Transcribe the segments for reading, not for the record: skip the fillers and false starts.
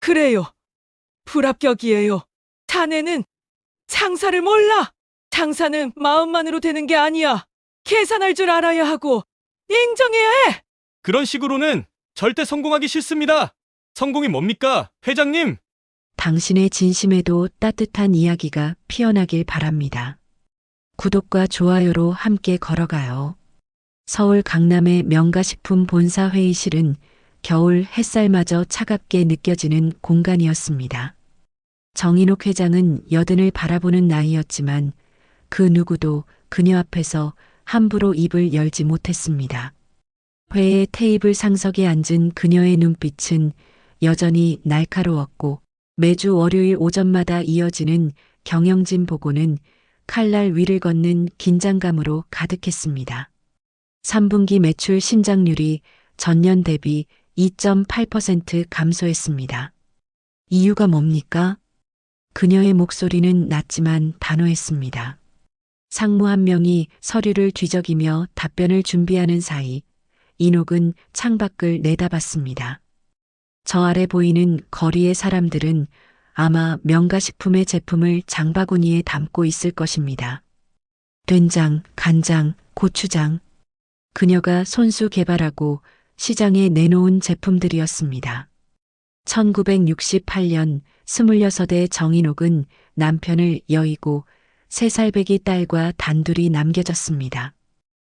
그래요. 불합격이에요. 자네는 장사를 몰라. 장사는 마음만으로 되는 게 아니야. 계산할 줄 알아야 하고 인정해야 해. 그런 식으로는 절대 성공하기 싫습니다. 성공이 뭡니까, 회장님? 당신의 진심에도 따뜻한 이야기가 피어나길 바랍니다. 구독과 좋아요로 함께 걸어가요. 서울 강남의 명가식품 본사 회의실은 겨울 햇살마저 차갑게 느껴지는 공간이었습니다. 정인옥 회장은 여든을 바라보는 나이였지만 그 누구도 그녀 앞에서 함부로 입을 열지 못했습니다. 회의 테이블 상석에 앉은 그녀의 눈빛은 여전히 날카로웠고 매주 월요일 오전마다 이어지는 경영진 보고는 칼날 위를 걷는 긴장감으로 가득했습니다. 3분기 매출 신장률이 전년 대비 2.8% 감소했습니다. 이유가 뭡니까? 그녀의 목소리는 낮지만 단호했습니다. 상무 한 명이 서류를 뒤적이며 답변을 준비하는 사이 인옥은 창밖을 내다봤습니다. 저 아래 보이는 거리의 사람들은 아마 명가식품의 제품을 장바구니에 담고 있을 것입니다. 된장, 간장, 고추장. 그녀가 손수 개발하고 시장에 내놓은 제품들이었습니다. 1968년 26의 정인옥은 남편을 여의고 3살배기 딸과 단둘이 남겨졌습니다.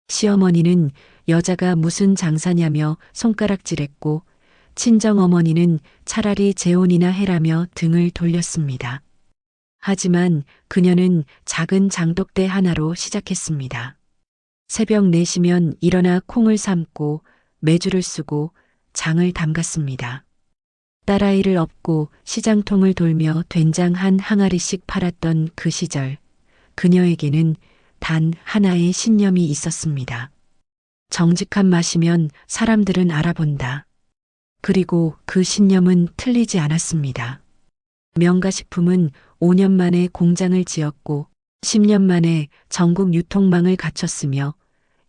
시어머니는 여자가 무슨 장사냐며 손가락질했고 친정어머니는 차라리 재혼이나 해라며 등을 돌렸습니다. 하지만 그녀는 작은 장독대 하나로 시작했습니다. 새벽 4시면 일어나 콩을 삶고 메주를 쓰고 장을 담갔습니다. 딸아이를 업고 시장통을 돌며 된장 한 항아리씩 팔았던 그 시절, 그녀에게는 단 하나의 신념이 있었습니다. 정직한 맛이면 사람들은 알아본다. 그리고 그 신념은 틀리지 않았습니다. 명가식품은 5년 만에 공장을 지었고 10년 만에 전국 유통망을 갖췄으며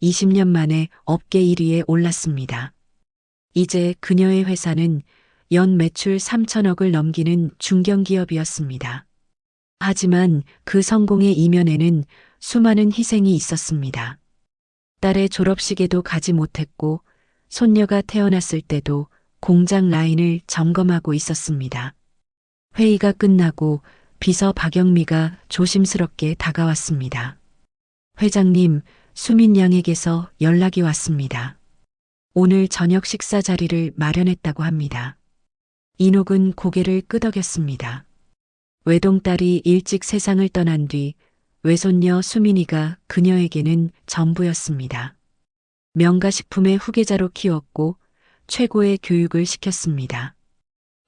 20년 만에 업계 1위에 올랐습니다. 이제 그녀의 회사는 연 매출 3천억을 넘기는 중견기업이었습니다. 하지만 그 성공의 이면에는 수많은 희생이 있었습니다. 딸의 졸업식에도 가지 못했고 손녀가 태어났을 때도 공장 라인을 점검하고 있었습니다. 회의가 끝나고 비서 박영미가 조심스럽게 다가왔습니다. 회장님, 수민 양에게서 연락이 왔습니다. 오늘 저녁 식사 자리를 마련했다고 합니다. 인옥은 고개를 끄덕였습니다. 외동딸이 일찍 세상을 떠난 뒤 외손녀 수민이가 그녀에게는 전부였습니다. 명가식품의 후계자로 키웠고 최고의 교육을 시켰습니다.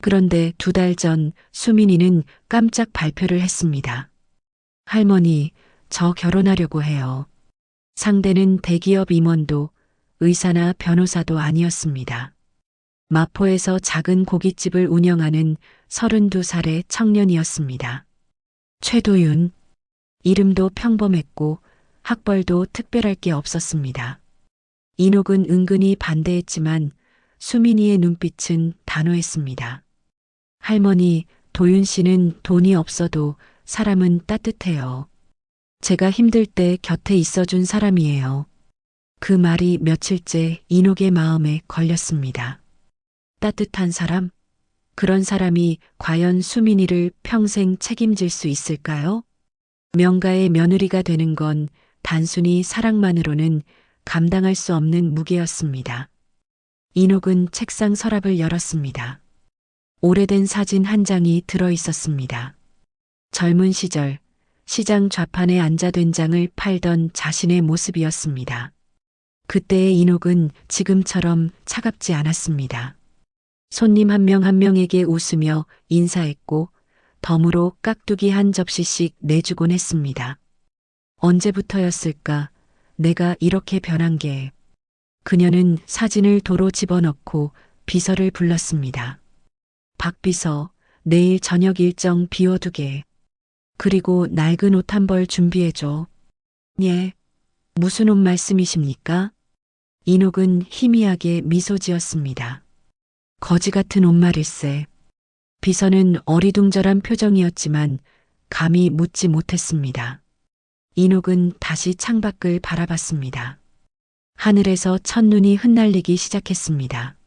그런데 2달 전 수민이는 깜짝 발표를 했습니다. 할머니, 저 결혼하려고 해요. 상대는 대기업 임원도 의사나 변호사도 아니었습니다. 마포에서 작은 고깃집을 운영하는 32살의 청년이었습니다. 최도윤. 이름도 평범했고 학벌도 특별할 게 없었습니다. 인옥은 은근히 반대했지만 수민이의 눈빛은 단호했습니다. 할머니, 도윤 씨는 돈이 없어도 사람은 따뜻해요. 제가 힘들 때 곁에 있어준 사람이에요. 그 말이 며칠째 인옥의 마음에 걸렸습니다. 따뜻한 사람? 그런 사람이 과연 수민이를 평생 책임질 수 있을까요? 명가의 며느리가 되는 건 단순히 사랑만으로는 감당할 수 없는 무게였습니다. 인옥은 책상 서랍을 열었습니다. 오래된 사진 한 장이 들어 있었습니다. 젊은 시절 시장 좌판에 앉아 된장을 팔던 자신의 모습이었습니다. 그때의 인옥은 지금처럼 차갑지 않았습니다. 손님 한 명 한 명에게 웃으며 인사했고 덤으로 깍두기 한 접시씩 내주곤 했습니다. 언제부터였을까 내가 이렇게 변한 게. 그녀는 사진을 도로 집어넣고 비서를 불렀습니다. 박 비서, 내일 저녁 일정 비워두게. 그리고 낡은 옷 한 벌 준비해줘. 예. 무슨 옷 말씀이십니까? 인옥은 희미하게 미소 지었습니다. 거지 같은 옷말일세. 비서는 어리둥절한 표정이었지만 감히 묻지 못했습니다. 인옥은 다시 창밖을 바라봤습니다. 하늘에서 첫눈이 흩날리기 시작했습니다.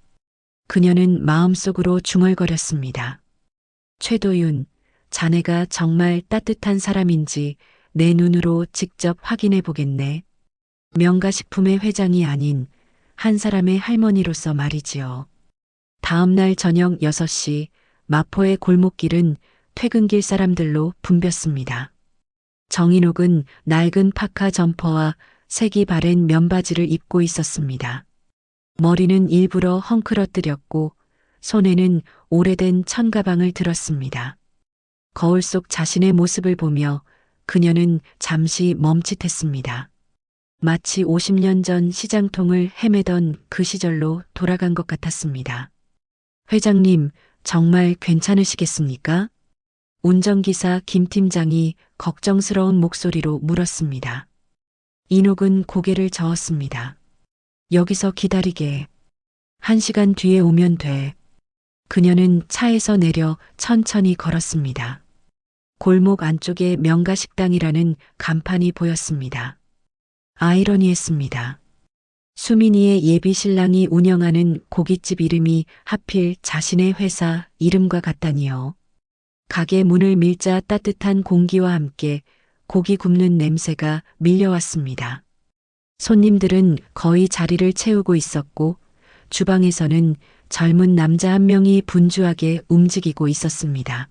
그녀는 마음속으로 중얼거렸습니다. 최도윤, 자네가 정말 따뜻한 사람인지 내 눈으로 직접 확인해 보겠네. 명가식품의 회장이 아닌 한 사람의 할머니로서 말이지요. 다음 날 저녁 6시 마포의 골목길은 퇴근길 사람들로 붐볐습니다. 정인옥은 낡은 파카 점퍼와 색이 바랜 면바지를 입고 있었습니다. 머리는 일부러 헝클어뜨렸고 손에는 오래된 천가방을 들었습니다. 거울 속 자신의 모습을 보며 그녀는 잠시 멈칫했습니다. 마치 50년 전 시장통을 헤매던 그 시절로 돌아간 것 같았습니다. 회장님, 정말 괜찮으시겠습니까? 운전기사 김 팀장이 걱정스러운 목소리로 물었습니다. 인옥은 고개를 저었습니다. 여기서 기다리게. 1시간 뒤에 오면 돼. 그녀는 차에서 내려 천천히 걸었습니다. 골목 안쪽에 명가식당이라는 간판이 보였습니다. 아이러니했습니다. 수민이의 예비 신랑이 운영하는 고깃집 이름이 하필 자신의 회사 이름과 같다니요. 가게 문을 밀자 따뜻한 공기와 함께 고기 굽는 냄새가 밀려왔습니다. 손님들은 거의 자리를 채우고 있었고 주방에서는 젊은 남자 한 명이 분주하게 움직이고 있었습니다.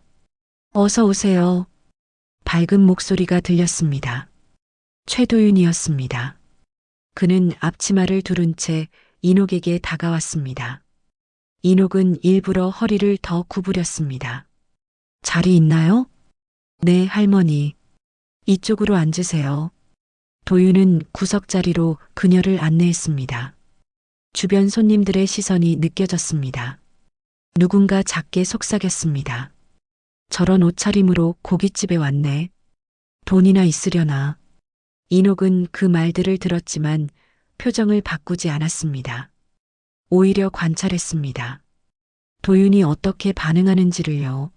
어서 오세요. 밝은 목소리가 들렸습니다. 최도윤이었습니다. 그는 앞치마를 두른 채 인옥에게 다가왔습니다. 인옥은 일부러 허리를 더 구부렸습니다. 자리 있나요? 네, 할머니. 이쪽으로 앉으세요. 도윤은 구석자리로 그녀를 안내했습니다. 주변 손님들의 시선이 느껴졌습니다. 누군가 작게 속삭였습니다. 저런 옷차림으로 고깃집에 왔네. 돈이나 있으려나. 인옥은 그 말들을 들었지만 표정을 바꾸지 않았습니다. 오히려 관찰했습니다. 도윤이 어떻게 반응하는지를요.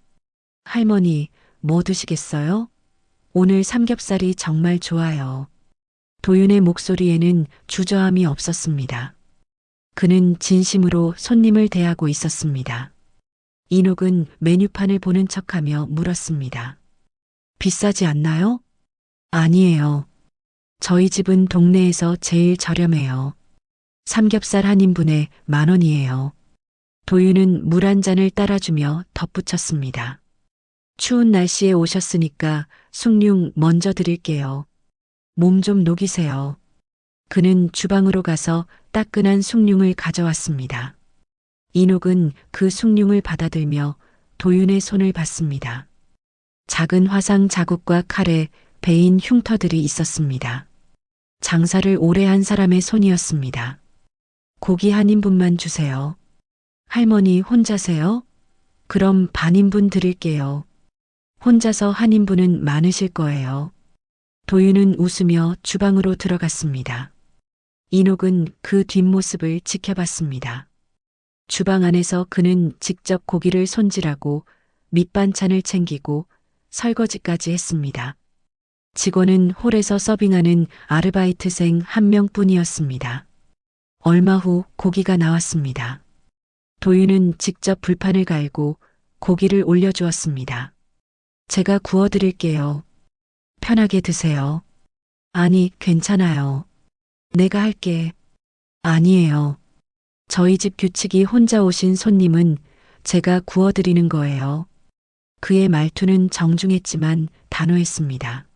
할머니, 뭐 드시겠어요? 오늘 삼겹살이 정말 좋아요. 도윤의 목소리에는 주저함이 없었습니다. 그는 진심으로 손님을 대하고 있었습니다. 인옥은 메뉴판을 보는 척하며 물었습니다. 비싸지 않나요? 아니에요. 저희 집은 동네에서 제일 저렴해요. 삼겹살 한 인분에 10,000원이에요. 도윤은 물 한 잔을 따라주며 덧붙였습니다. 추운 날씨에 오셨으니까 숭늉 먼저 드릴게요. 몸 좀 녹이세요. 그는 주방으로 가서 따끈한 숭늉을 가져왔습니다. 인옥은 그 숭늉을 받아들며 도윤의 손을 봤습니다. 작은 화상 자국과 칼에 베인 흉터들이 있었습니다. 장사를 오래 한 사람의 손이었습니다. 고기 한 인분만 주세요. 할머니 혼자세요? 그럼 반 인분 드릴게요. 혼자서 한 인분은 많으실 거예요. 도윤은 웃으며 주방으로 들어갔습니다. 인옥은 그 뒷모습을 지켜봤습니다. 주방 안에서 그는 직접 고기를 손질하고 밑반찬을 챙기고 설거지까지 했습니다. 직원은 홀에서 서빙하는 아르바이트생 한 명뿐이었습니다. 얼마 후 고기가 나왔습니다. 도윤은 직접 불판을 갈고 고기를 올려주었습니다. 제가 구워드릴게요. 편하게 드세요. 아니, 괜찮아요. 내가 할게. 아니에요. 저희 집 규칙이 혼자 오신 손님은 제가 구워드리는 거예요. 그의 말투는 정중했지만 단호했습니다.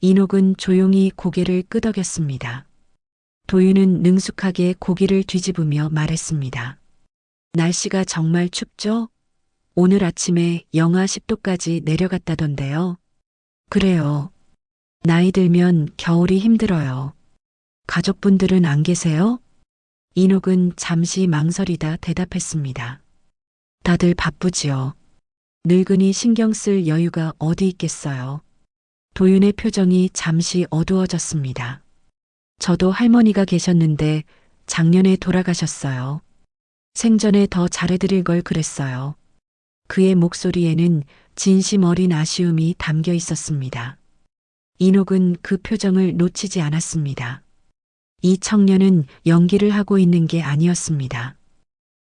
인옥은 조용히 고개를 끄덕였습니다. 도윤은 능숙하게 고기를 뒤집으며 말했습니다. 날씨가 정말 춥죠? 오늘 아침에 영하 10도까지 내려갔다던데요. 그래요. 나이 들면 겨울이 힘들어요. 가족분들은 안 계세요? 인옥은 잠시 망설이다 대답했습니다. 다들 바쁘지요. 늙은이 신경 쓸 여유가 어디 있겠어요. 도윤의 표정이 잠시 어두워졌습니다. 저도 할머니가 계셨는데 작년에 돌아가셨어요. 생전에 더 잘해드릴 걸 그랬어요. 그의 목소리에는 진심 어린 아쉬움이 담겨 있었습니다. 인옥은 그 표정을 놓치지 않았습니다. 이 청년은 연기를 하고 있는 게 아니었습니다.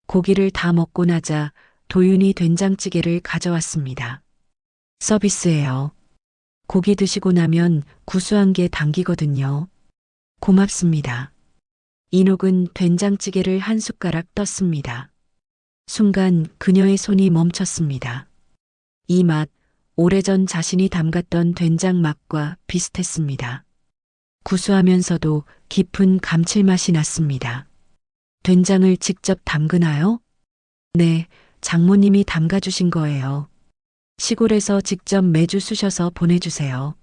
고기를 다 먹고 나자 도윤이 된장찌개를 가져왔습니다. 서비스예요. 고기 드시고 나면 구수한 게 당기거든요. 고맙습니다. 인옥은 된장찌개를 한 숟가락 떴습니다. 순간 그녀의 손이 멈췄습니다. 이 맛, 오래전 자신이 담갔던 된장 맛과 비슷했습니다. 구수하면서도 깊은 감칠맛이 났습니다. 된장을 직접 담그나요? 네, 장모님이 담가주신 거예요. 시골에서 직접 매주 쑤셔서 보내주세요.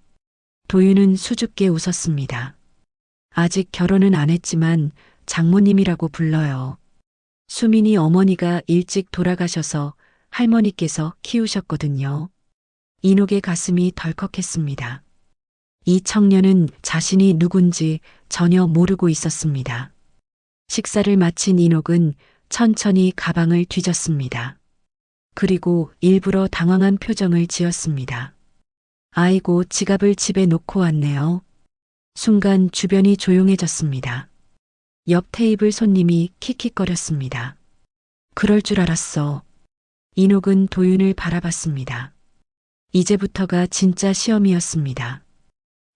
도윤은 수줍게 웃었습니다. 아직 결혼은 안 했지만 장모님이라고 불러요. 수민이 어머니가 일찍 돌아가셔서 할머니께서 키우셨거든요. 인옥의 가슴이 덜컥했습니다. 이 청년은 자신이 누군지 전혀 모르고 있었습니다. 식사를 마친 인옥은 천천히 가방을 뒤졌습니다. 그리고 일부러 당황한 표정을 지었습니다. 아이고, 지갑을 집에 놓고 왔네요. 순간 주변이 조용해졌습니다. 옆 테이블 손님이 킥킥거렸습니다. 그럴 줄 알았어. 인옥은 도윤을 바라봤습니다. 이제부터가 진짜 시험이었습니다.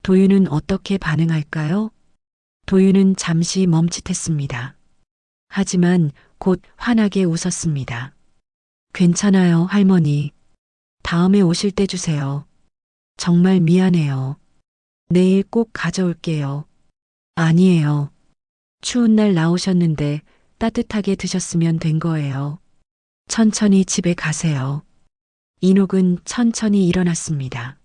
도윤은 어떻게 반응할까요? 도윤은 잠시 멈칫했습니다. 하지만 곧 환하게 웃었습니다. 괜찮아요, 할머니. 다음에 오실 때 주세요. 정말 미안해요. 내일 꼭 가져올게요. 아니에요. 추운 날 나오셨는데 따뜻하게 드셨으면 된 거예요. 천천히 집에 가세요. 인옥은 천천히 일어났습니다.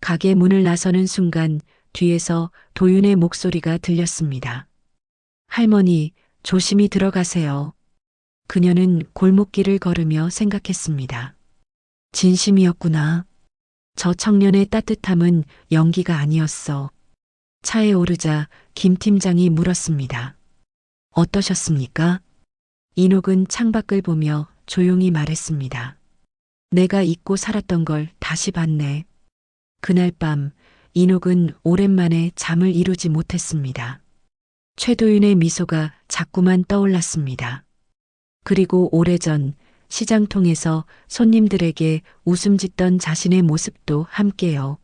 가게 문을 나서는 순간 뒤에서 도윤의 목소리가 들렸습니다. 할머니, 조심히 들어가세요. 그녀는 골목길을 걸으며 생각했습니다. 진심이었구나. 저 청년의 따뜻함은 연기가 아니었어. 차에 오르자 김 팀장이 물었습니다. 어떠셨습니까? 인옥은 창밖을 보며 조용히 말했습니다. 내가 잊고 살았던 걸 다시 봤네. 그날 밤 인옥은 오랜만에 잠을 이루지 못했습니다. 최도윤의 미소가 자꾸만 떠올랐습니다. 그리고 오래전 시장통에서 손님들에게 웃음 짓던 자신의 모습도 함께요.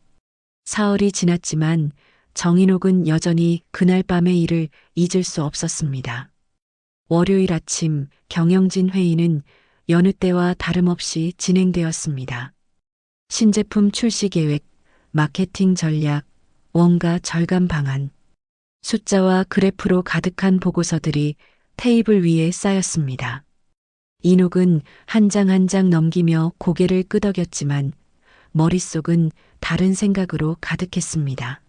사흘이 지났지만 정인옥은 여전히 그날 밤의 일을 잊을 수 없었습니다. 월요일 아침 경영진 회의는 여느 때와 다름없이 진행되었습니다. 신제품 출시 계획, 마케팅 전략, 원가 절감 방안, 숫자와 그래프로 가득한 보고서들이 테이블 위에 쌓였습니다. 인옥은 한 장 한 장 넘기며 고개를 끄덕였지만 머릿속은 다른 생각으로 가득했습니다.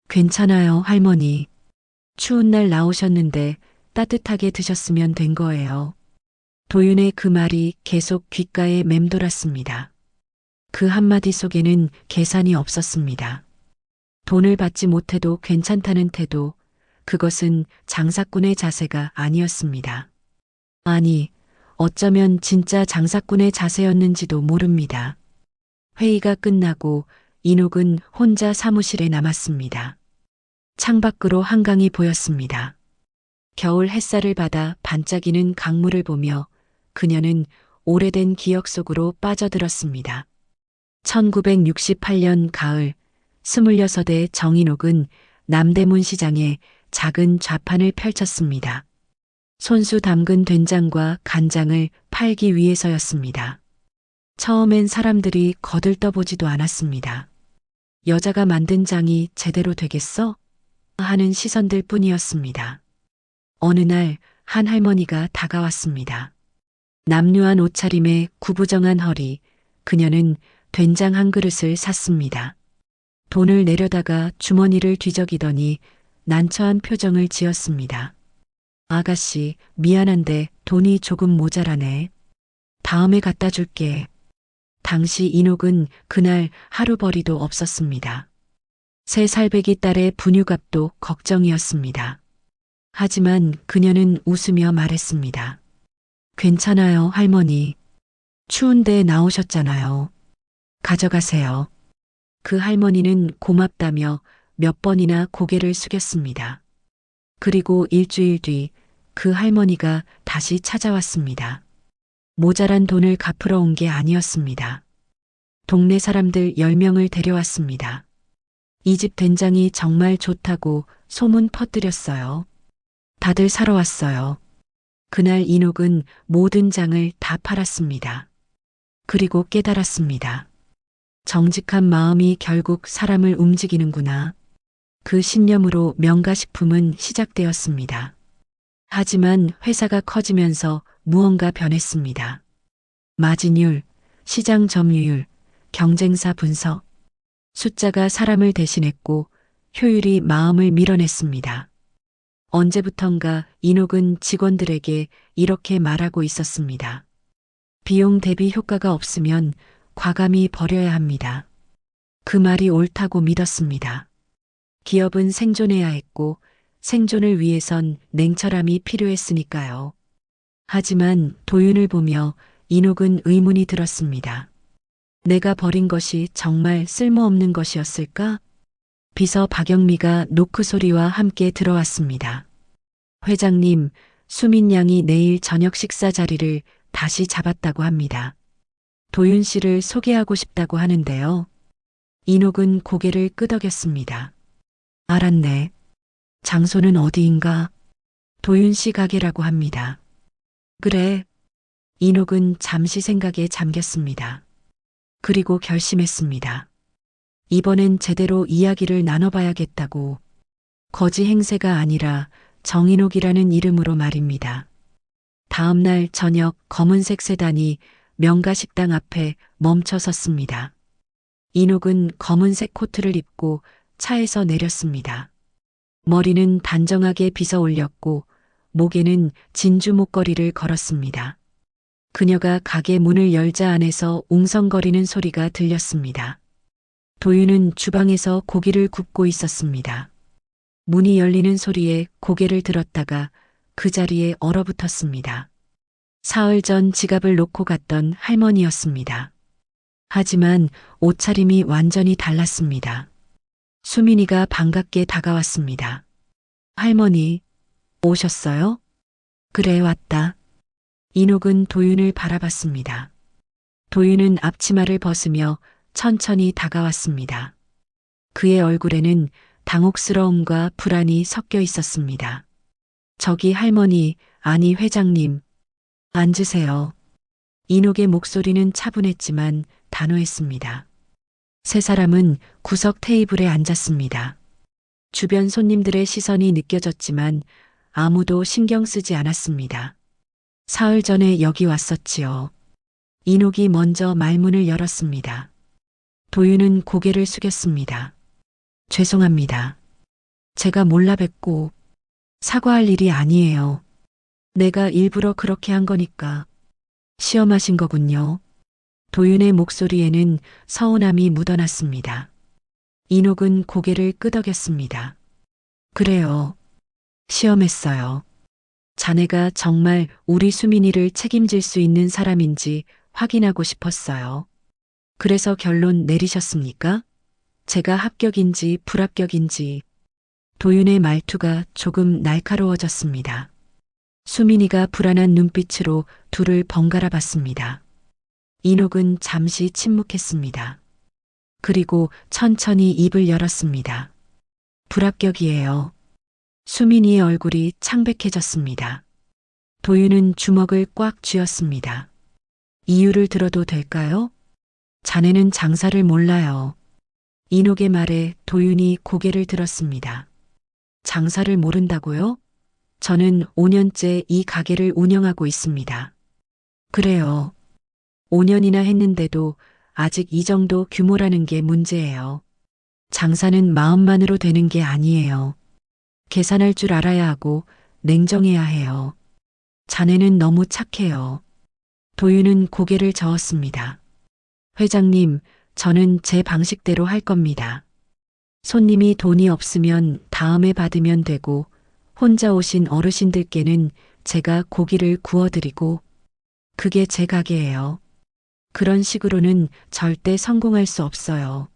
괜찮아요, 할머니. 추운 날 나오셨는데 따뜻하게 드셨으면 된 거예요. 도윤의 그 말이 계속 귓가에 맴돌았습니다. 그 한마디 속에는 계산이 없었습니다. 돈을 받지 못해도 괜찮다는 태도, 그것은 장사꾼의 자세가 아니었습니다. 아니, 어쩌면 진짜 장사꾼의 자세였는지도 모릅니다. 회의가 끝나고 인옥은 혼자 사무실에 남았습니다. 창밖으로 한강이 보였습니다. 겨울 햇살을 받아 반짝이는 강물을 보며 그녀는 오래된 기억 속으로 빠져들었습니다. 1968년 가을, 26의 정인옥은 남대문 시장에 작은 좌판을 펼쳤습니다. 손수 담근 된장과 간장을 팔기 위해서였습니다. 처음엔 사람들이 거들떠보지도 않았습니다. 여자가 만든 장이 제대로 되겠어? 하는 시선들 뿐이었습니다. 어느 날 한 할머니가 다가왔습니다. 남루한 옷차림에 구부정한 허리, 그녀는 된장 한 그릇을 샀습니다. 돈을 내려다가 주머니를 뒤적이더니 난처한 표정을 지었습니다. 아가씨, 미안한데 돈이 조금 모자라네. 다음에 갖다 줄게. 당시 인옥은 그날 하루벌이도 없었습니다. 새 살배기 딸의 분유값도 걱정이었습니다. 하지만 그녀는 웃으며 말했습니다. 괜찮아요, 할머니. 추운데 나오셨잖아요. 가져가세요. 그 할머니는 고맙다며 몇 번이나 고개를 숙였습니다. 그리고 일주일 뒤 그 할머니가 다시 찾아왔습니다. 모자란 돈을 갚으러 온 게 아니었습니다. 동네 사람들 10명을 데려왔습니다. 이 집 된장이 정말 좋다고 소문 퍼뜨렸어요. 다들 사러 왔어요. 그날 인옥은 모든 장을 다 팔았습니다. 그리고 깨달았습니다. 정직한 마음이 결국 사람을 움직이는구나. 그 신념으로 명가식품은 시작되었습니다. 하지만 회사가 커지면서 무언가 변했습니다. 마진율, 시장 점유율, 경쟁사 분석. 숫자가 사람을 대신했고 효율이 마음을 밀어냈습니다. 언제부턴가 인옥은 직원들에게 이렇게 말하고 있었습니다. 비용 대비 효과가 없으면 과감히 버려야 합니다. 그 말이 옳다고 믿었습니다. 기업은 생존해야 했고 생존을 위해선 냉철함이 필요했으니까요. 하지만 도윤을 보며 인옥은 의문이 들었습니다. 내가 버린 것이 정말 쓸모없는 것이었을까? 비서 박영미가 노크 소리와 함께 들어왔습니다. 회장님, 수민 양이 내일 저녁 식사 자리를 다시 잡았다고 합니다. 도윤 씨를 소개하고 싶다고 하는데요. 인옥은 고개를 끄덕였습니다. 알았네. 장소는 어디인가? 도윤 씨 가게라고 합니다. 그래. 인옥은 잠시 생각에 잠겼습니다. 그리고 결심했습니다. 이번엔 제대로 이야기를 나눠봐야겠다고. 거지 행세가 아니라 정인옥이라는 이름으로 말입니다. 다음 날 저녁 검은색 세단이 명가식당 앞에 멈춰 섰습니다. 인옥은 검은색 코트를 입고 차에서 내렸습니다. 머리는 단정하게 빗어 올렸고 목에는 진주 목걸이를 걸었습니다. 그녀가 가게 문을 열자 안에서 웅성거리는 소리가 들렸습니다. 도윤은 주방에서 고기를 굽고 있었습니다. 문이 열리는 소리에 고개를 들었다가 그 자리에 얼어붙었습니다. 사흘 전 지갑을 놓고 갔던 할머니였습니다. 하지만 옷차림이 완전히 달랐습니다. 수민이가 반갑게 다가왔습니다. 할머니, 오셨어요? 그래, 왔다. 인옥은 도윤을 바라봤습니다. 도윤은 앞치마를 벗으며 천천히 다가왔습니다. 그의 얼굴에는 당혹스러움과 불안이 섞여 있었습니다. 저기 할머니, 아니 회장님. 앉으세요. 인옥의 목소리는 차분했지만 단호했습니다. 세 사람은 구석 테이블에 앉았습니다. 주변 손님들의 시선이 느껴졌지만 아무도 신경 쓰지 않았습니다. 사흘 전에 여기 왔었지요. 인옥이 먼저 말문을 열었습니다. 도윤은 고개를 숙였습니다. 죄송합니다. 제가 몰라 뵙고 사과할 일이 아니에요. 내가 일부러 그렇게 한 거니까. 시험하신 거군요. 도윤의 목소리에는 서운함이 묻어났습니다. 인옥은 고개를 끄덕였습니다. 그래요. 시험했어요. 자네가 정말 우리 수민이를 책임질 수 있는 사람인지 확인하고 싶었어요. 그래서 결론 내리셨습니까? 제가 합격인지 불합격인지. 도윤의 말투가 조금 날카로워졌습니다. 수민이가 불안한 눈빛으로 둘을 번갈아 봤습니다. 인옥은 잠시 침묵했습니다. 그리고 천천히 입을 열었습니다. 불합격이에요. 수민이의 얼굴이 창백해졌습니다. 도윤은 주먹을 꽉 쥐었습니다. 이유를 들어도 될까요? 자네는 장사를 몰라요. 인옥의 말에 도윤이 고개를 들었습니다. 장사를 모른다고요? 저는 5년째 이 가게를 운영하고 있습니다. 그래요. 5년이나 했는데도 아직 이 정도 규모라는 게 문제예요. 장사는 마음만으로 되는 게 아니에요. 계산할 줄 알아야 하고 냉정해야 해요. 자네는 너무 착해요. 도윤은 고개를 저었습니다. 회장님, 저는 제 방식대로 할 겁니다. 손님이 돈이 없으면 다음에 받으면 되고 혼자 오신 어르신들께는 제가 고기를 구워드리고 그게 제 가게예요. 그런 식으로는 절대 성공할 수 없어요.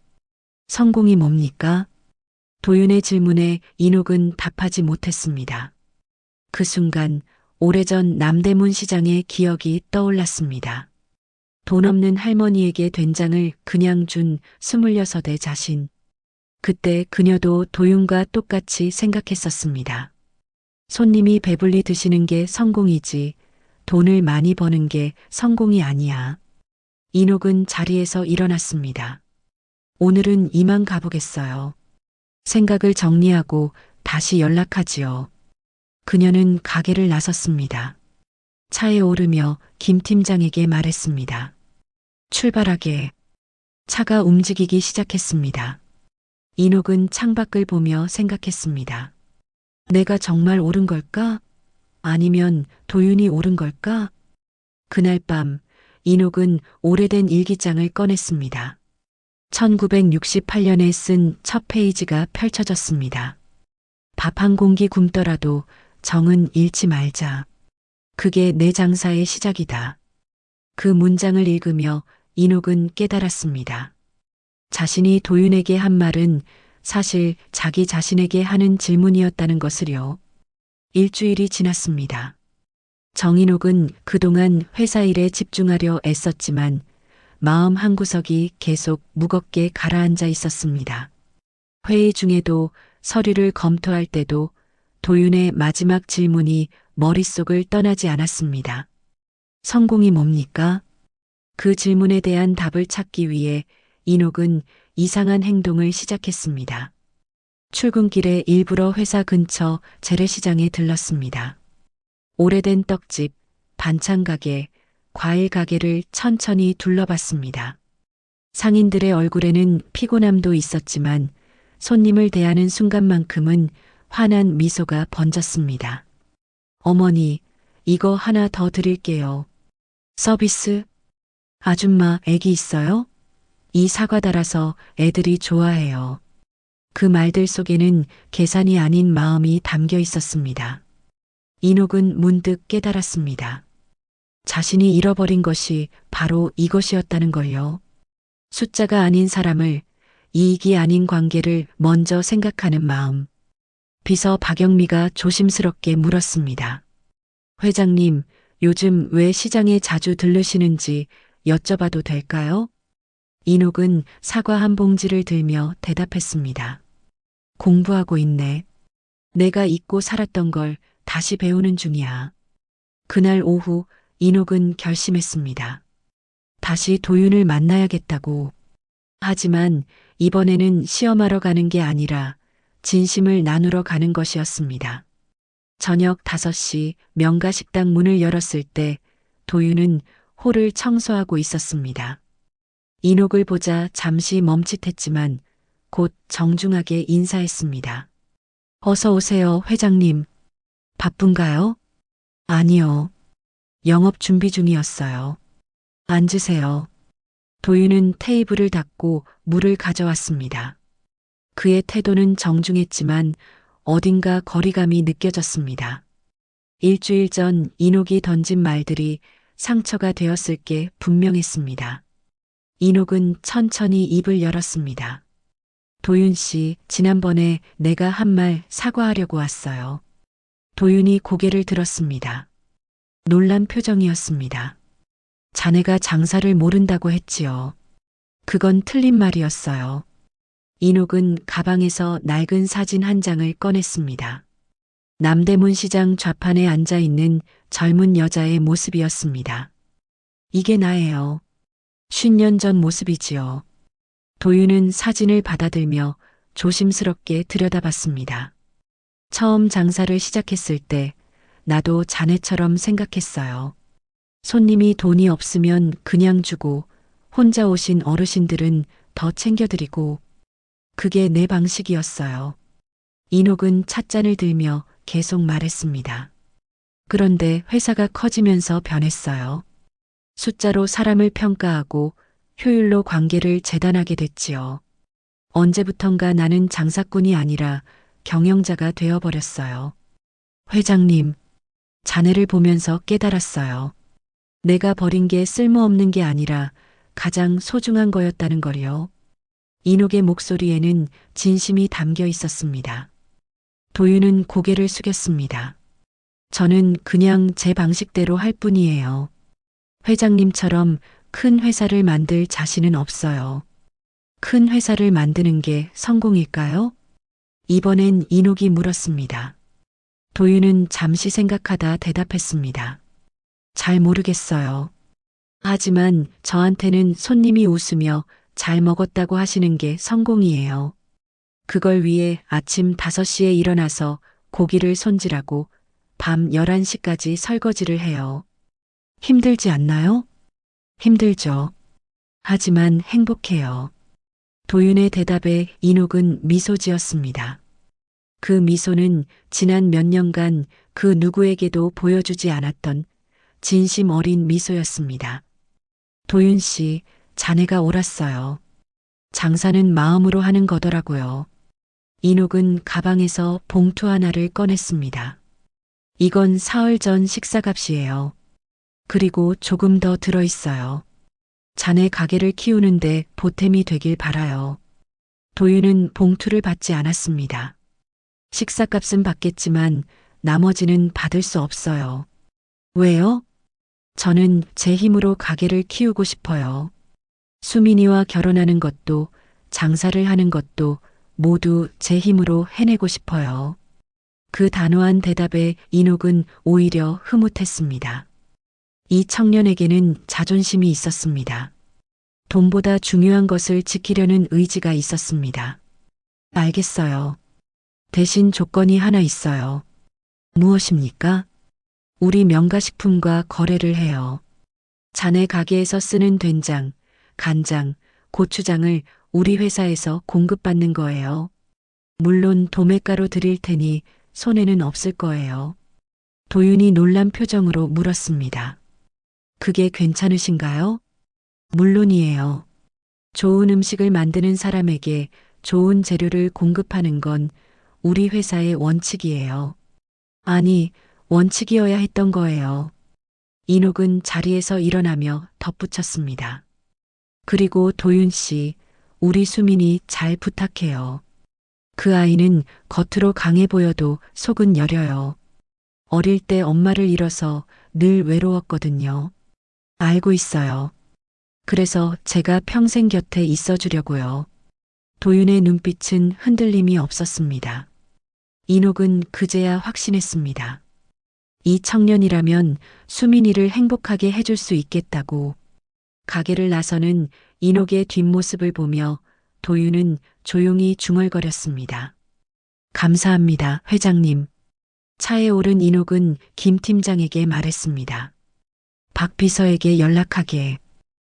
성공이 뭡니까? 도윤의 질문에 인옥은 답하지 못했습니다. 그 순간 오래전 남대문 시장의 기억이 떠올랐습니다. 돈 없는 할머니에게 된장을 그냥 준 26의 자신. 그때 그녀도 도윤과 똑같이 생각했었습니다. 손님이 배불리 드시는 게 성공이지 돈을 많이 버는 게 성공이 아니야. 인옥은 자리에서 일어났습니다. 오늘은 이만 가보겠어요. 생각을 정리하고 다시 연락하지요. 그녀는 가게를 나섰습니다. 차에 오르며 김 팀장에게 말했습니다. 출발하게. 차가 움직이기 시작했습니다. 인옥은 창밖을 보며 생각했습니다. 내가 정말 옳은 걸까? 아니면 도윤이 옳은 걸까? 그날 밤 인옥은 오래된 일기장을 꺼냈습니다. 1968년에 쓴 첫 페이지가 펼쳐졌습니다. 밥 한 공기 굶더라도 정은 잃지 말자. 그게 내 장사의 시작이다. 그 문장을 읽으며 인옥은 깨달았습니다. 자신이 도윤에게 한 말은 사실 자기 자신에게 하는 질문이었다는 것을요. 일주일이 지났습니다. 정인옥은 그동안 회사 일에 집중하려 애썼지만 마음 한구석이 계속 무겁게 가라앉아 있었습니다. 회의 중에도 서류를 검토할 때도 도윤의 마지막 질문이 머릿속을 떠나지 않았습니다. 성공이 뭡니까? 그 질문에 대한 답을 찾기 위해 인옥은 이상한 행동을 시작했습니다. 출근길에 일부러 회사 근처 재래시장에 들렀습니다. 오래된 떡집, 반찬 가게, 과일 가게를 천천히 둘러봤습니다. 상인들의 얼굴에는 피곤함도 있었지만 손님을 대하는 순간만큼은 환한 미소가 번졌습니다. 어머니, 이거 하나 더 드릴게요. 서비스? 아줌마, 애기 있어요? 이 사과 달아서 애들이 좋아해요. 그 말들 속에는 계산이 아닌 마음이 담겨 있었습니다. 인옥은 문득 깨달았습니다. 자신이 잃어버린 것이 바로 이것이었다는 걸요. 숫자가 아닌 사람을, 이익이 아닌 관계를 먼저 생각하는 마음. 비서 박영미가 조심스럽게 물었습니다. 회장님, 요즘 왜 시장에 자주 들르시는지 여쭤봐도 될까요? 인옥은 사과 한 봉지를 들며 대답했습니다. 공부하고 있네. 내가 잊고 살았던 걸 다시 배우는 중이야. 그날 오후 인옥은 결심했습니다. 다시 도윤을 만나야겠다고. 하지만 이번에는 시험하러 가는 게 아니라 진심을 나누러 가는 것이었습니다. 저녁 5시 명가식당 문을 열었을 때 도윤은 홀을 청소하고 있었습니다. 인옥을 보자 잠시 멈칫했지만 곧 정중하게 인사했습니다. 어서 오세요, 회장님. 바쁜가요? 아니요. 영업 준비 중이었어요. 앉으세요. 도윤은 테이블을 닫고 물을 가져왔습니다. 그의 태도는 정중했지만 어딘가 거리감이 느껴졌습니다. 일주일 전 인옥이 던진 말들이 상처가 되었을 게 분명했습니다. 인옥은 천천히 입을 열었습니다. 도윤 씨, 지난번에 내가 한 말 사과하려고 왔어요. 도윤이 고개를 들었습니다. 놀란 표정이었습니다. 자네가 장사를 모른다고 했지요. 그건 틀린 말이었어요. 인옥은 가방에서 낡은 사진 한 장을 꺼냈습니다. 남대문 시장 좌판에 앉아 있는 젊은 여자의 모습이었습니다. 이게 나예요. 50년 전 모습이지요. 도윤은 사진을 받아들며 조심스럽게 들여다봤습니다. 처음 장사를 시작했을 때 나도 자네처럼 생각했어요. 손님이 돈이 없으면 그냥 주고 혼자 오신 어르신들은 더 챙겨드리고 그게 내 방식이었어요. 인옥은 찻잔을 들며 계속 말했습니다. 그런데 회사가 커지면서 변했어요. 숫자로 사람을 평가하고 효율로 관계를 재단하게 됐지요. 언제부턴가 나는 장사꾼이 아니라 경영자가 되어버렸어요. 회장님, 자네를 보면서 깨달았어요. 내가 버린 게 쓸모없는 게 아니라 가장 소중한 거였다는 걸요. 인옥의 목소리에는 진심이 담겨 있었습니다. 도윤은 고개를 숙였습니다. 저는 그냥 제 방식대로 할 뿐이에요. 회장님처럼 큰 회사를 만들 자신은 없어요. 큰 회사를 만드는 게 성공일까요? 이번엔 인옥이 물었습니다. 도윤은 잠시 생각하다 대답했습니다. 잘 모르겠어요. 하지만 저한테는 손님이 웃으며 잘 먹었다고 하시는 게 성공이에요. 그걸 위해 아침 5시에 일어나서 고기를 손질하고 밤 11시까지 설거지를 해요. 힘들지 않나요? 힘들죠. 하지만 행복해요. 도윤의 대답에 인옥은 미소 지었습니다. 그 미소는 지난 몇 년간 그 누구에게도 보여주지 않았던 진심 어린 미소였습니다. 도윤 씨, 자네가 옳았어요. 장사는 마음으로 하는 거더라고요. 인옥은 가방에서 봉투 하나를 꺼냈습니다. 이건 사흘 전 식사값이에요. 그리고 조금 더 들어있어요. 자네 가게를 키우는데 보탬이 되길 바라요. 도윤은 봉투를 받지 않았습니다. 식사값은 받겠지만 나머지는 받을 수 없어요. 왜요? 저는 제 힘으로 가게를 키우고 싶어요. 수민이와 결혼하는 것도 장사를 하는 것도 모두 제 힘으로 해내고 싶어요. 그 단호한 대답에 인옥은 오히려 흐뭇했습니다. 이 청년에게는 자존심이 있었습니다. 돈보다 중요한 것을 지키려는 의지가 있었습니다. 알겠어요. 대신 조건이 하나 있어요. 무엇입니까? 우리 명가식품과 거래를 해요. 자네 가게에서 쓰는 된장, 간장, 고추장을 우리 회사에서 공급받는 거예요. 물론 도매가로 드릴 테니 손해는 없을 거예요. 도윤이 놀란 표정으로 물었습니다. 그게 괜찮으신가요? 물론이에요. 좋은 음식을 만드는 사람에게 좋은 재료를 공급하는 건 우리 회사의 원칙이에요. 아니, 원칙이어야 했던 거예요. 인옥은 자리에서 일어나며 덧붙였습니다. 그리고 도윤 씨, 우리 수민이 잘 부탁해요. 그 아이는 겉으로 강해 보여도 속은 여려요. 어릴 때 엄마를 잃어서 늘 외로웠거든요. 알고 있어요. 그래서 제가 평생 곁에 있어 주려고요. 도윤의 눈빛은 흔들림이 없었습니다. 인옥은 그제야 확신했습니다. 이 청년이라면 수민이를 행복하게 해줄 수 있겠다고. 가게를 나서는 인옥의 뒷모습을 보며 도윤은 조용히 중얼거렸습니다. 감사합니다, 회장님. 차에 오른 인옥은 김 팀장에게 말했습니다. 박 비서에게 연락하게.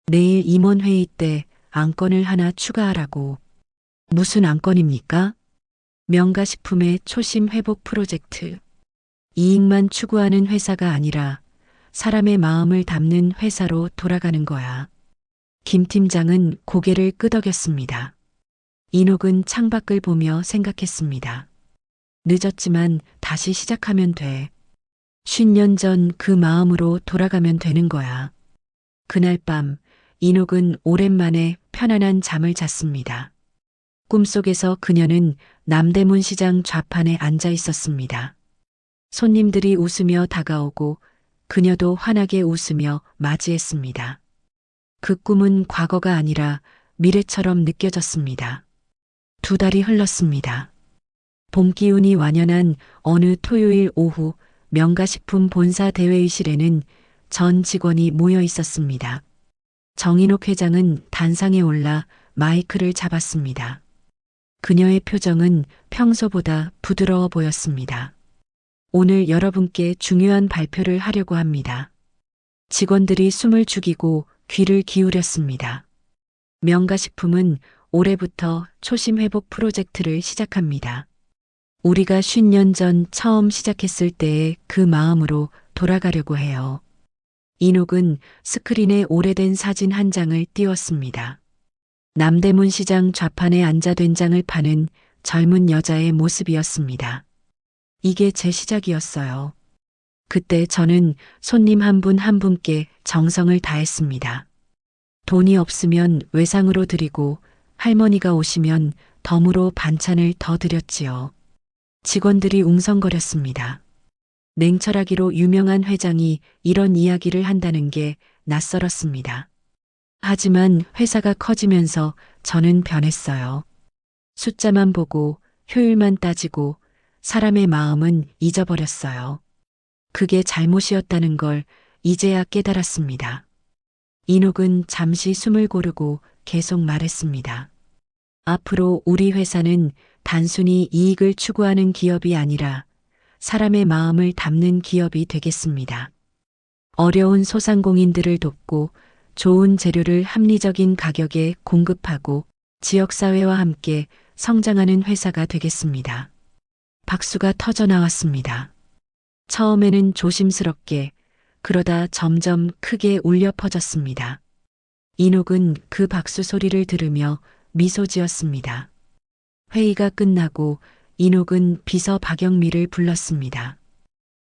내일 임원회의 때 안건을 하나 추가하라고. 무슨 안건입니까? 명가식품의 초심 회복 프로젝트. 이익만 추구하는 회사가 아니라 사람의 마음을 담는 회사로 돌아가는 거야. 김 팀장은 고개를 끄덕였습니다. 인옥은 창밖을 보며 생각했습니다. 늦었지만 다시 시작하면 돼. 50년 전 그 마음으로 돌아가면 되는 거야. 그날 밤 인옥은 오랜만에 편안한 잠을 잤습니다. 꿈속에서 그녀는 남대문 시장 좌판에 앉아 있었습니다. 손님들이 웃으며 다가오고 그녀도 환하게 웃으며 맞이했습니다. 그 꿈은 과거가 아니라 미래처럼 느껴졌습니다. 2달이 흘렀습니다. 봄 기운이 완연한 어느 토요일 오후 명가식품 본사 대회의실에는 전 직원이 모여 있었습니다. 정인옥 회장은 단상에 올라 마이크를 잡았습니다. 그녀의 표정은 평소보다 부드러워 보였습니다. 오늘 여러분께 중요한 발표를 하려고 합니다. 직원들이 숨을 죽이고 귀를 기울였습니다. 명가식품은 올해부터 초심 회복 프로젝트를 시작합니다. 우리가 50년 전 처음 시작했을 때의 그 마음으로 돌아가려고 해요. 인옥은 스크린에 오래된 사진 한 장을 띄웠습니다. 남대문 시장 좌판에 앉아 된장을 파는 젊은 여자의 모습이었습니다. 이게 제 시작이었어요. 그때 저는 손님 한 분 한 분께 정성을 다했습니다. 돈이 없으면 외상으로 드리고 할머니가 오시면 덤으로 반찬을 더 드렸지요. 직원들이 웅성거렸습니다. 냉철하기로 유명한 회장이 이런 이야기를 한다는 게 낯설었습니다. 하지만 회사가 커지면서 저는 변했어요. 숫자만 보고 효율만 따지고 사람의 마음은 잊어버렸어요. 그게 잘못이었다는 걸 이제야 깨달았습니다. 인옥은 잠시 숨을 고르고 계속 말했습니다. 앞으로 우리 회사는 단순히 이익을 추구하는 기업이 아니라 사람의 마음을 담는 기업이 되겠습니다. 어려운 소상공인들을 돕고 좋은 재료를 합리적인 가격에 공급하고 지역사회와 함께 성장하는 회사가 되겠습니다. 박수가 터져 나왔습니다. 처음에는 조심스럽게, 그러다 점점 크게 울려 퍼졌습니다. 인옥은 그 박수 소리를 들으며 미소 지었습니다. 회의가 끝나고 인옥은 비서 박영미를 불렀습니다.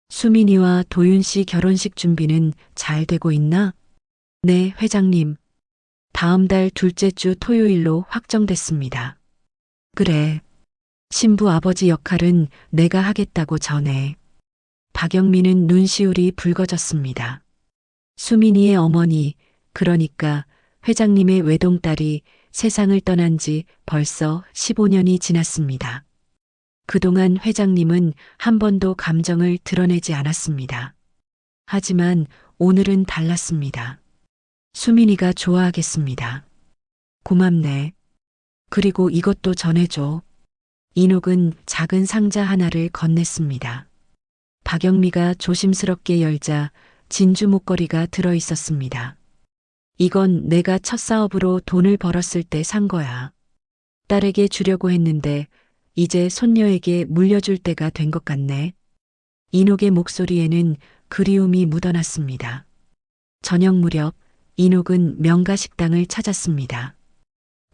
수민이와 도윤 씨 결혼식 준비는 잘 되고 있나? 네, 회장님. 다음 달 둘째 주 토요일로 확정됐습니다. 그래. 신부 아버지 역할은 내가 하겠다고 전해. 박영미는 눈시울이 붉어졌습니다. 수민이의 어머니, 그러니까 회장님의 외동딸이 세상을 떠난 지 벌써 15년이 지났습니다. 그동안 회장님은 한 번도 감정을 드러내지 않았습니다. 하지만 오늘은 달랐습니다. 수민이가 좋아하겠습니다. 고맙네. 그리고 이것도 전해줘. 인옥은 작은 상자 하나를 건넸습니다. 박영미가 조심스럽게 열자 진주 목걸이가 들어 있었습니다. 이건 내가 첫 사업으로 돈을 벌었을 때 산 거야. 딸에게 주려고 했는데 이제 손녀에게 물려줄 때가 된 것 같네. 인옥의 목소리에는 그리움이 묻어났습니다. 저녁 무렵 인옥은 명가 식당을 찾았습니다.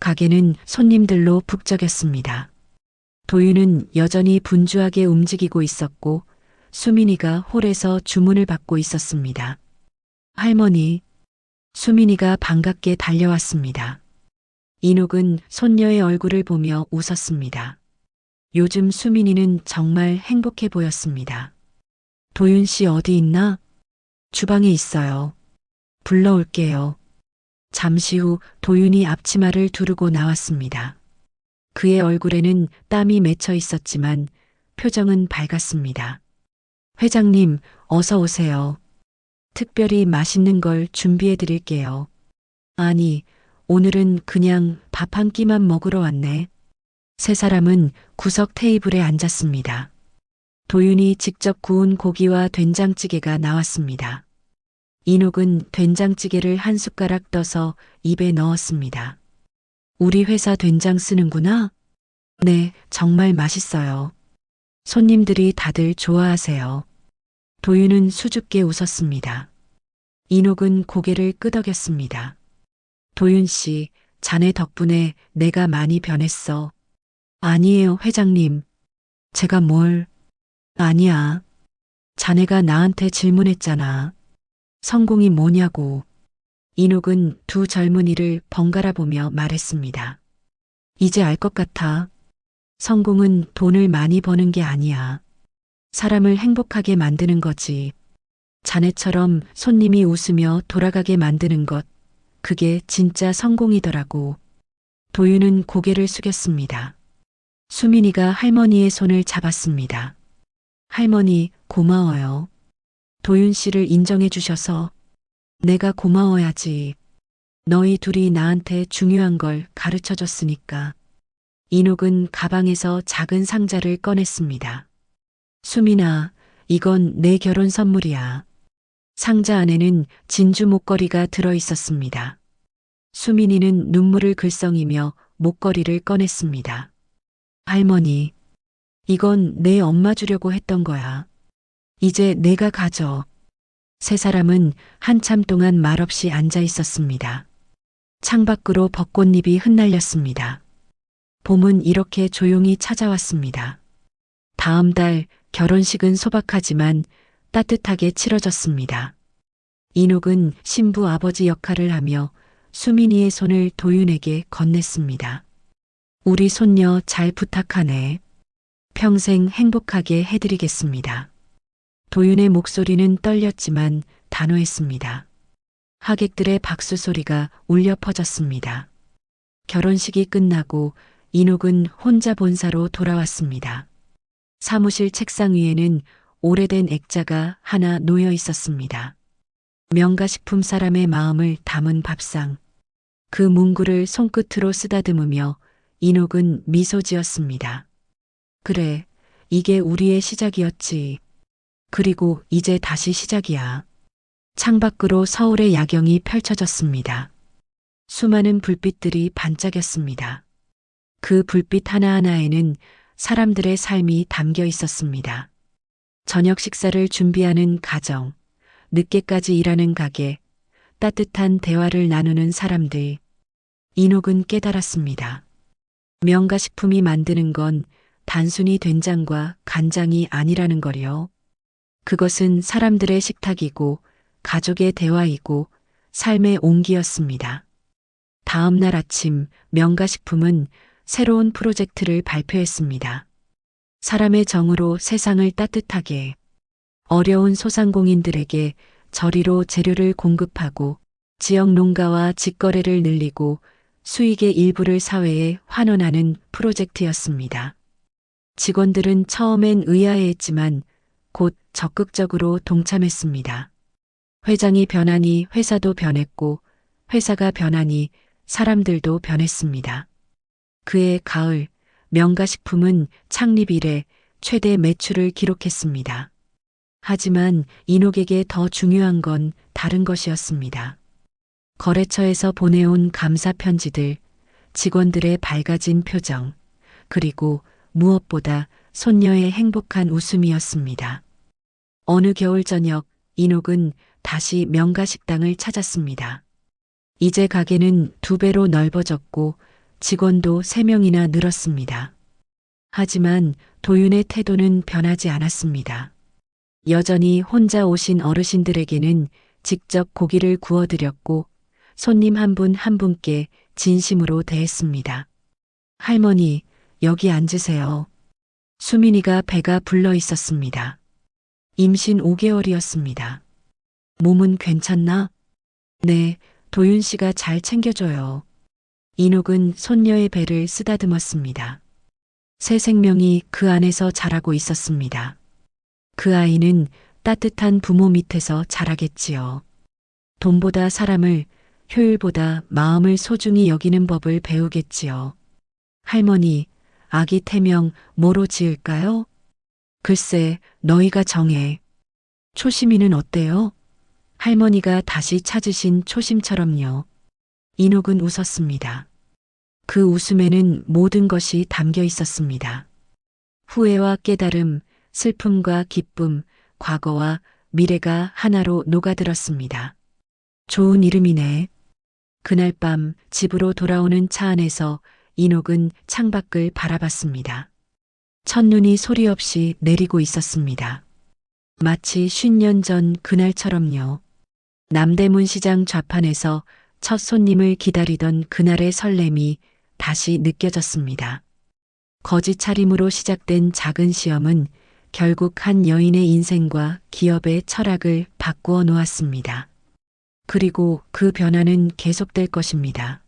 가게는 손님들로 북적였습니다. 도윤은 여전히 분주하게 움직이고 있었고 수민이가 홀에서 주문을 받고 있었습니다. 할머니, 수민이가 반갑게 달려왔습니다. 인옥은 손녀의 얼굴을 보며 웃었습니다. 요즘 수민이는 정말 행복해 보였습니다. 도윤 씨 어디 있나? 주방에 있어요. 불러올게요. 잠시 후 도윤이 앞치마를 두르고 나왔습니다. 그의 얼굴에는 땀이 맺혀 있었지만 표정은 밝았습니다. 회장님, 어서 오세요. 특별히 맛있는 걸 준비해 드릴게요. 아니, 오늘은 그냥 밥 한 끼만 먹으러 왔네. 세 사람은 구석 테이블에 앉았습니다. 도윤이 직접 구운 고기와 된장찌개가 나왔습니다. 인옥은 된장찌개를 한 숟가락 떠서 입에 넣었습니다. 우리 회사 된장 쓰는구나? 네, 정말 맛있어요. 손님들이 다들 좋아하세요. 도윤은 수줍게 웃었습니다. 인옥은 고개를 끄덕였습니다. 도윤 씨, 자네 덕분에 내가 많이 변했어. 아니에요, 회장님. 제가 뭘? 아니야. 자네가 나한테 질문했잖아. 성공이 뭐냐고. 인옥은 두 젊은이를 번갈아 보며 말했습니다. 이제 알 것 같아. 성공은 돈을 많이 버는 게 아니야. 사람을 행복하게 만드는 거지. 자네처럼 손님이 웃으며 돌아가게 만드는 것, 그게 진짜 성공이더라고. 도윤은 고개를 숙였습니다. 수민이가 할머니의 손을 잡았습니다. 할머니, 고마워요. 도윤 씨를 인정해 주셔서. 내가 고마워야지. 너희 둘이 나한테 중요한 걸 가르쳐 줬으니까. 인옥은 가방에서 작은 상자를 꺼냈습니다. 수민아, 이건 내 결혼 선물이야. 상자 안에는 진주 목걸이가 들어 있었습니다. 수민이는 눈물을 글썽이며 목걸이를 꺼냈습니다. 할머니, 이건 내 엄마 주려고 했던 거야. 이제 내가 가져. 세 사람은 한참 동안 말없이 앉아 있었습니다. 창밖으로 벚꽃잎이 흩날렸습니다. 봄은 이렇게 조용히 찾아왔습니다. 다음 달 결혼식은 소박하지만 따뜻하게 치러졌습니다. 인옥은 신부 아버지 역할을 하며 수민이의 손을 도윤에게 건넸습니다. 우리 손녀 잘 부탁하네. 평생 행복하게 해드리겠습니다. 도윤의 목소리는 떨렸지만 단호했습니다. 하객들의 박수 소리가 울려 퍼졌습니다. 결혼식이 끝나고 인옥은 혼자 본사로 돌아왔습니다. 사무실 책상 위에는 오래된 액자가 하나 놓여 있었습니다. 명가식품 사람의 마음을 담은 밥상. 그 문구를 손끝으로 쓰다듬으며 인옥은 미소 지었습니다. 그래, 이게 우리의 시작이었지. 그리고 이제 다시 시작이야. 창밖으로 서울의 야경이 펼쳐졌습니다. 수많은 불빛들이 반짝였습니다. 그 불빛 하나하나에는 사람들의 삶이 담겨 있었습니다. 저녁 식사를 준비하는 가정, 늦게까지 일하는 가게, 따뜻한 대화를 나누는 사람들. 인옥은 깨달았습니다. 명가식품이 만드는 건 단순히 된장과 간장이 아니라는 거요. 그것은 사람들의 식탁이고 가족의 대화이고 삶의 온기였습니다. 다음 날 아침 명가식품은 새로운 프로젝트를 발표했습니다. 사람의 정으로 세상을 따뜻하게, 어려운 소상공인들에게 저리로 재료를 공급하고 지역 농가와 직거래를 늘리고 수익의 일부를 사회에 환원하는 프로젝트였습니다. 직원들은 처음엔 의아해했지만 곧 적극적으로 동참했습니다. 회장이 변하니 회사도 변했고 회사가 변하니 사람들도 변했습니다. 그해 가을, 명가식품은 창립 이래 최대 매출을 기록했습니다. 하지만 인옥에게 더 중요한 건 다른 것이었습니다. 거래처에서 보내온 감사 편지들, 직원들의 밝아진 표정, 그리고 무엇보다 손녀의 행복한 웃음이었습니다. 어느 겨울 저녁, 인옥은 다시 명가식당을 찾았습니다. 이제 가게는 2배로 넓어졌고 직원도 3명이나 늘었습니다. 하지만 도윤의 태도는 변하지 않았습니다. 여전히 혼자 오신 어르신들에게는 직접 고기를 구워드렸고 손님 한 분 한 분께 진심으로 대했습니다. 할머니, 여기 앉으세요. 수민이가 배가 불러 있었습니다. 임신 5개월이었습니다. 몸은 괜찮나? 네, 도윤 씨가 잘 챙겨줘요. 인옥은 손녀의 배를 쓰다듬었습니다. 새 생명이 그 안에서 자라고 있었습니다. 그 아이는 따뜻한 부모 밑에서 자라겠지요. 돈보다 사람을, 효율보다 마음을 소중히 여기는 법을 배우겠지요. 할머니, 아기 태명 뭐로 지을까요? 글쎄, 너희가 정해. 초심이는 어때요? 할머니가 다시 찾으신 초심처럼요. 인옥은 웃었습니다. 그 웃음에는 모든 것이 담겨 있었습니다. 후회와 깨달음, 슬픔과 기쁨, 과거와 미래가 하나로 녹아들었습니다. 좋은 이름이네. 그날 밤 집으로 돌아오는 차 안에서 인옥은 창밖을 바라봤습니다. 첫눈이 소리 없이 내리고 있었습니다. 마치 50년 전 그날처럼요. 남대문 시장 좌판에서 첫 손님을 기다리던 그날의 설렘이 다시 느껴졌습니다. 거지 차림으로 시작된 작은 시험은 결국 한 여인의 인생과 기업의 철학을 바꾸어 놓았습니다. 그리고 그 변화는 계속될 것입니다.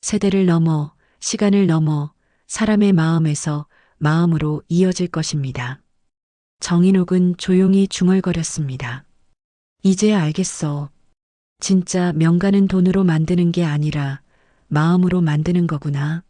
세대를 넘어, 시간을 넘어 사람의 마음에서 마음으로 이어질 것입니다. 정인옥은 조용히 중얼거렸습니다. 이제야 알겠어. 진짜 명가는 돈으로 만드는 게 아니라 마음으로 만드는 거구나.